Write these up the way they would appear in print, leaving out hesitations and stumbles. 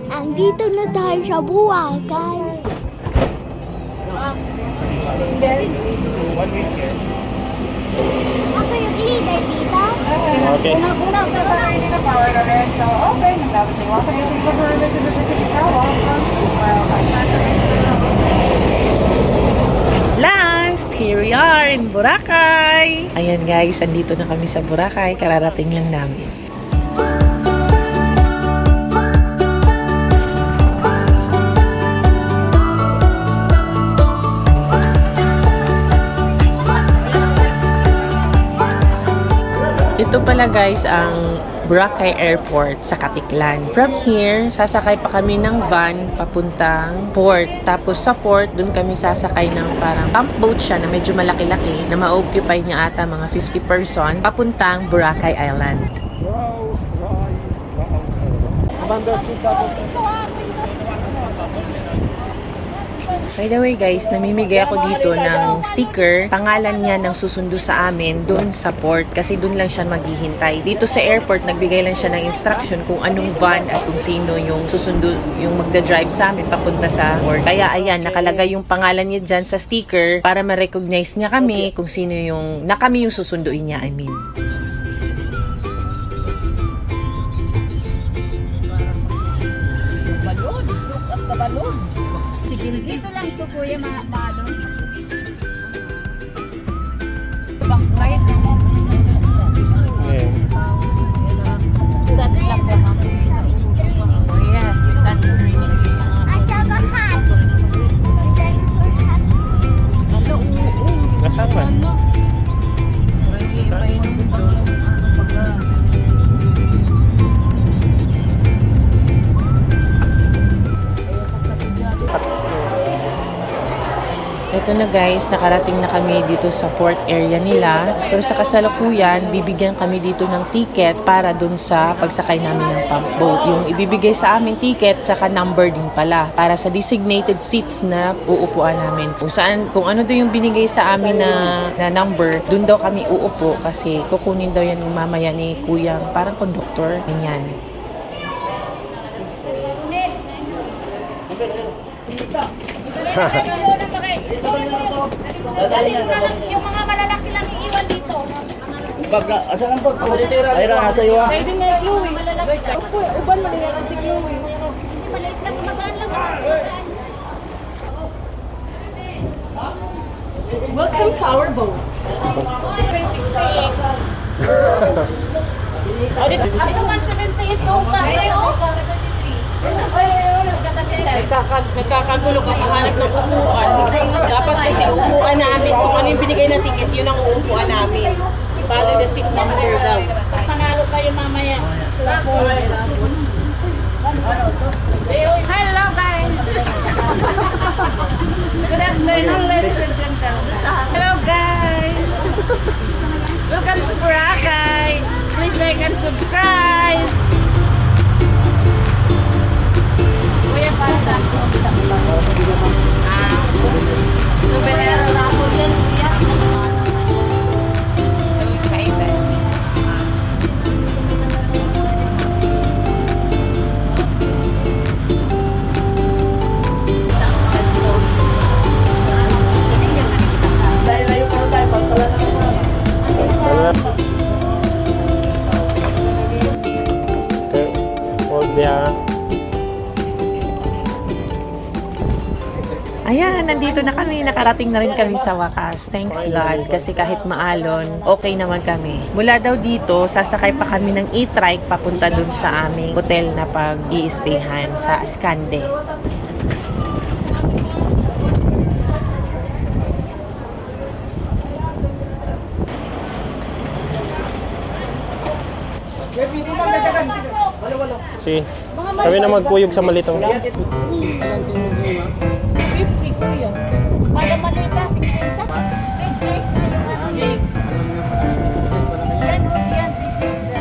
Andito na tayo sa Boracay. Ako yung leader dito. Okay. Unang-unang trabaho nila na power na rin. So, okay. Nagdapat yung water yung government to the vicinity. Last, here we are in Boracay. Ayan guys, andito na kami sa Boracay. Kararating lang namin. Ito pala guys ang Boracay Airport sa Katiklan. From here, sasakay pa kami ng van papuntang port. Tapos sa port, dun kami sasakay ng parang pump boat siya na medyo malaki-laki na ma-occupy niya ata mga 50 person papuntang Boracay Island. By the way guys, namimigay ako dito ng sticker. Pangalan niya ng susundo sa amin doon sa port kasi doon lang siya maghihintay. Dito sa airport, nagbigay lang siya ng instruction kung anong van at kung sino yung susundo, yung magda-drive sa amin papunta sa port. Kaya ayan, nakalagay yung pangalan niya dyan sa sticker para ma-recognize niya kami kung sino yung, na kami yung susunduin niya, I mean. Balon. Look at the balon. Dito lang ito kuya mga ano. Backlight. Sun lang naman. Oh yes, yung sunscreen. At saka hat. Dinosaur hat. Ano, oo. Nasaan ba? Painom ba? Ito na guys, nakarating na kami dito sa port area nila. Pero sa kasalukuyan, bibigyan kami dito ng ticket para dun sa pagsakay namin ng pump boat. Yung ibibigay sa amin ticket, saka number din pala. Para sa designated seats na uupuan namin. Kung ano daw yung binigay sa amin na number, dun daw kami uupo kasi kukunin daw yan ng mamaya ni kuyang parang conductor. Ganyan. Yung mga malalaki lang iiwan dito. Baga, asan ang port? Ay ra sa iyo. Pwede na yung Louie. Uban man yung si Louie. Maliit lang, magaan lang. Welcome to our boat. 168. Ito 178 yung Nagkakagulo ka kahanap ng upuan. Dapat kasi upuan namin. Kung ano yung binigay na ticket, yun ang uupuan namin. Follow the seat number daw. Panalo kayo mamaya. Hello guys! Good afternoon ladies and gentlemen. Hello guys! Welcome to Boracay. Please like and subscribe. Kuya para sa Nobelero na ako yan. So excited. Ayan, nandito na kami. Nakarating na rin kami sa wakas. Thanks God. Kasi kahit maalon, okay naman kami. Mula daw dito, sasakay pa kami ng e-trike papunta dun sa aming hotel na pag-i-stayhan sa Ascande. Si, kami na magkuyog sa malitong. 50 kuya. Para malita, 60. Si Jake. Jake. Yan po siya, si Jake.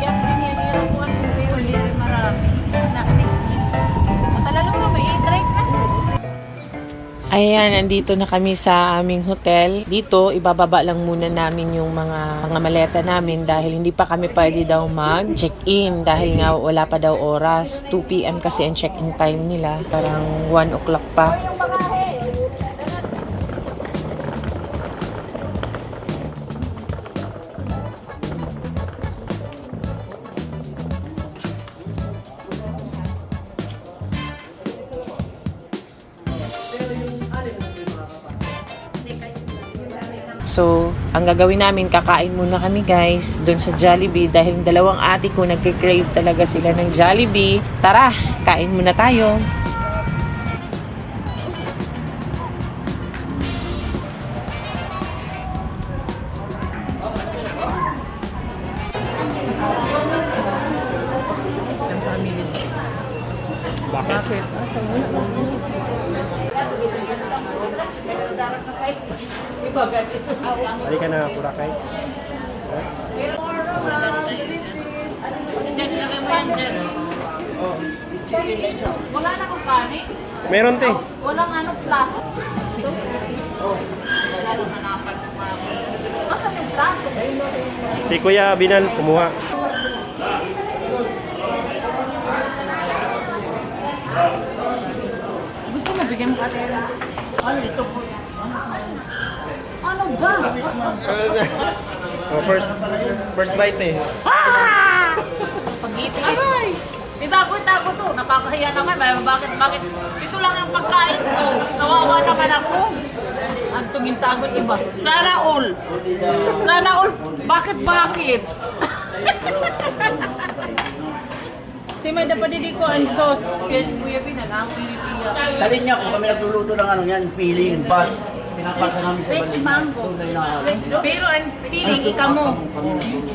Yak din yan, yan po ang huli. Marami. Matalalo nga, may 8 right na. Ayan, andito na kami sa aming hotel. Dito, ibababa lang muna namin yung mga maleta namin dahil hindi pa kami pwede daw mag-check-in dahil nga wala pa daw oras. 2 p.m. kasi ang check-in time nila. Parang 1 o'clock pa. So, ang gagawin namin, kakain muna kami guys doon sa Jollibee dahil yung dalawang ate ko nagke-crave talaga sila ng Jollibee. Tara, kain muna tayo. Bakit? Hindi ka na Boracay? Diyan, ilagay mo yan dyan. Wala na kong kanin. Meron te. Walang ano, plato. Lalo hanapan ko pa ako. Asan yung plato? Si Kuya Binan kumuha. Gusto mo bigyan mo katera? Ano ito po? Ano ba? Oh, first bite eh. Pag-itik. Aray! Itago to. Nakakahiya naman. Bakit? Ito lang ang pagkain ko. Nawawa naman ako. Ang tugin sagot iba. Sana all. Bakit? Timay dapat hindi ko ang sauce. Kuya Binan, ang pilipiya. Sa linya ko kami nagluluto ng ano yan, feeling. Bas, pinapasa namin sa Peach mango. Pero ang feeling, ikaw mo.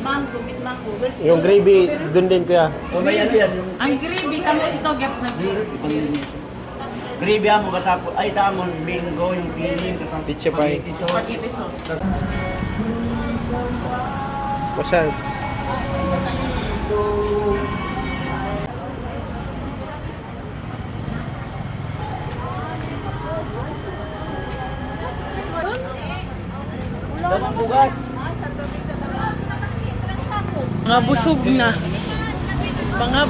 Mango, meat mango. Yung gravy, dun din Kuya. Kung may ano yan, yung Ang gravy, kamo ito, gap na. gravy mo katapos, ay tamon, bingo, yung feeling, katapos Pizza pie. spaghetti sauce. Spaghetti sauce. Massage. Dalawang bugas. Mga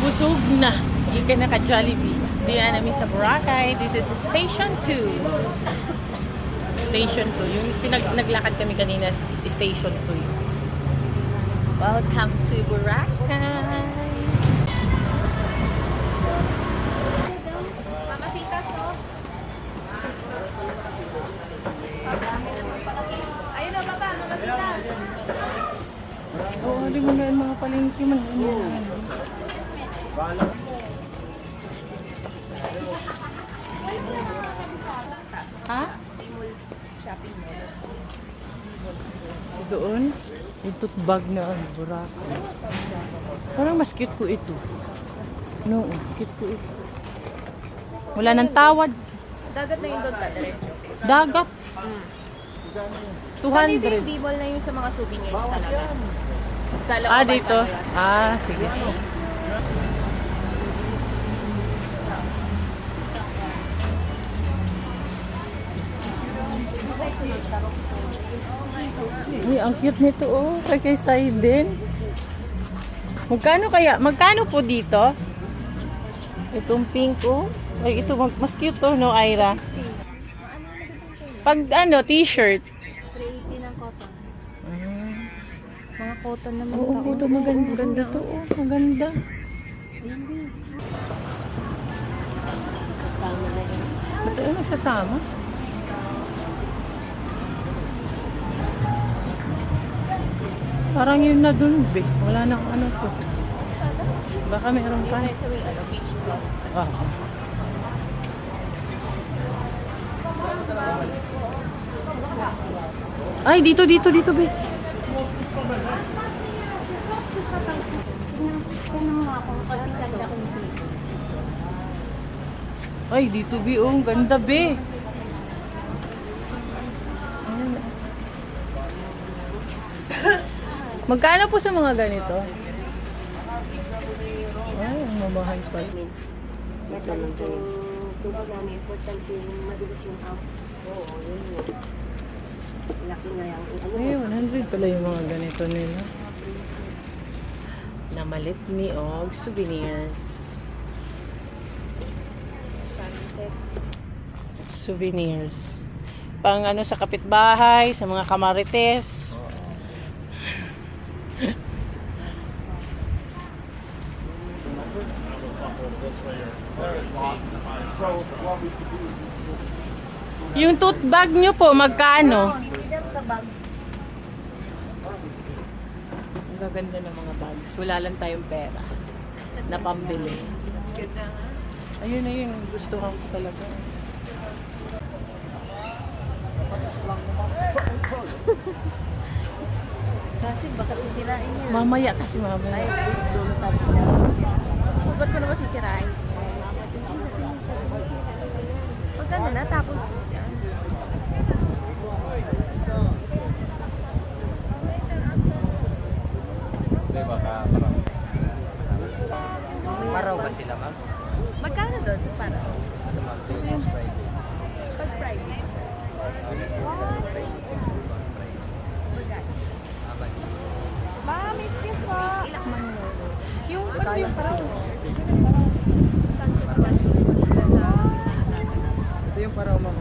busog na. Ika na ka Jollibee. Diyan namin sa Boracay. This is Station 2. Station 2. Yung naglakad kami kanina, Station 2. Welcome to Boracay. Mamacita to. Ayun o, baba. Mamacita. Oo, di mo na yung mga palengke man. Ha? Doon? Yung tote bag na ang Boracay. Parang mas cute ko ito. No, cute ko ito. Wala nang tawad. Dagat na yung doon diretso. Dagat. 200. Bibol na yung sa mga souvenirs talaga. Sa loob Ah, dito? Ah, sige. Uy, ang cute nito oh. Kay Saiden. Magkano po dito? Itong pink oh. Ay, ito mas cute to, no, Ira? Pag ano, t-shirt. 380 ng cotton. Mga cotton naman. Oo, ito maganda to. Oh, maganda. Kasama na yun. Ba't ano nagsasama? Parang yun na dun, be. Wala na ano to. Baka meron pa. Sa may beach club. Ah. Ay, dito, be. Ay, dito, be. Oh, ang ganda, be. Magkano po sa mga ganito? Ay, ang mamahal pa. Ito lang yung tubo namin, importante yung mabilis yung out. Oo, yun yun. Laki nga yung ano. Ay, 100 pala yung mga ganito nila. Namalit ni Og souvenirs. Sunset. Souvenirs. Pang ano sa kapitbahay, sa mga kamarites. Yung tote bag nyo po, magkano? Hindi lang sa bag. Ang gaganda ng mga bags. Wala lang tayong pera na pambili. Ayun na yun, gustuhan ko talaga. Kasi baka sisirain niya. Mamaya kasi mamaya. Ay, please don't touch that. Ba't mo naman sisirain? Hindi kasi minsan sumisira naman yan. Pagkano na, tapos yan. Paraw ba sila, ma'am? Magkano doon sa para? Pag private. Ma, may skip po. Ilak man mo. Yung ano yung parang sunset session. Ito yung paraw, ma'am.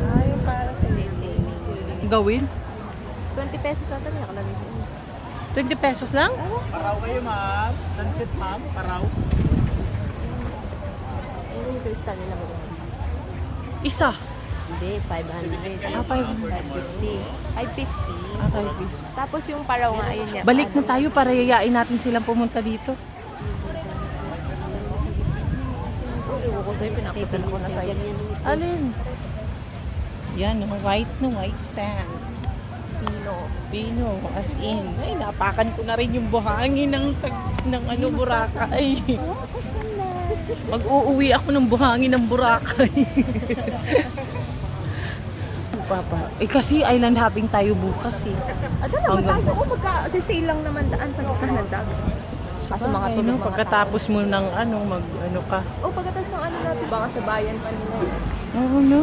Ah, yung para sa sailing. Gawin? 20 pesos ata na nakalagay doon. 20 pesos lang? Paraw kayo, ma'am. Sunset, ma'am. Paraw. Ayun yung crystal nila mo doon. Isa. Hindi, 500. Ah, 500. 550. 550. Okay. Tapos yung paraw nga, ayun niya. Balik na tayo para yayain natin silang pumunta dito. Iwo ko sa'yo, pinakita ko na sa'yo. Alin? Yan, white sand. Pino. Pino, as in. Ay, napakan ko na rin yung buhangin ng ano, Boracay. Mag-uuwi ako ng buhangin ng Boracay. Papa. Eh kasi island hopping tayo bukas eh. Ano naman tayo? Oo, magka-sale lang naman daan sa gitna ng dagat. Kaso mga Ay, tulog no, mga pagkatapos mo ng ano, mag-ano ka. tao. Oh, pagkatapos ng ano natin, baka sa bayan pa nila. Oo, no?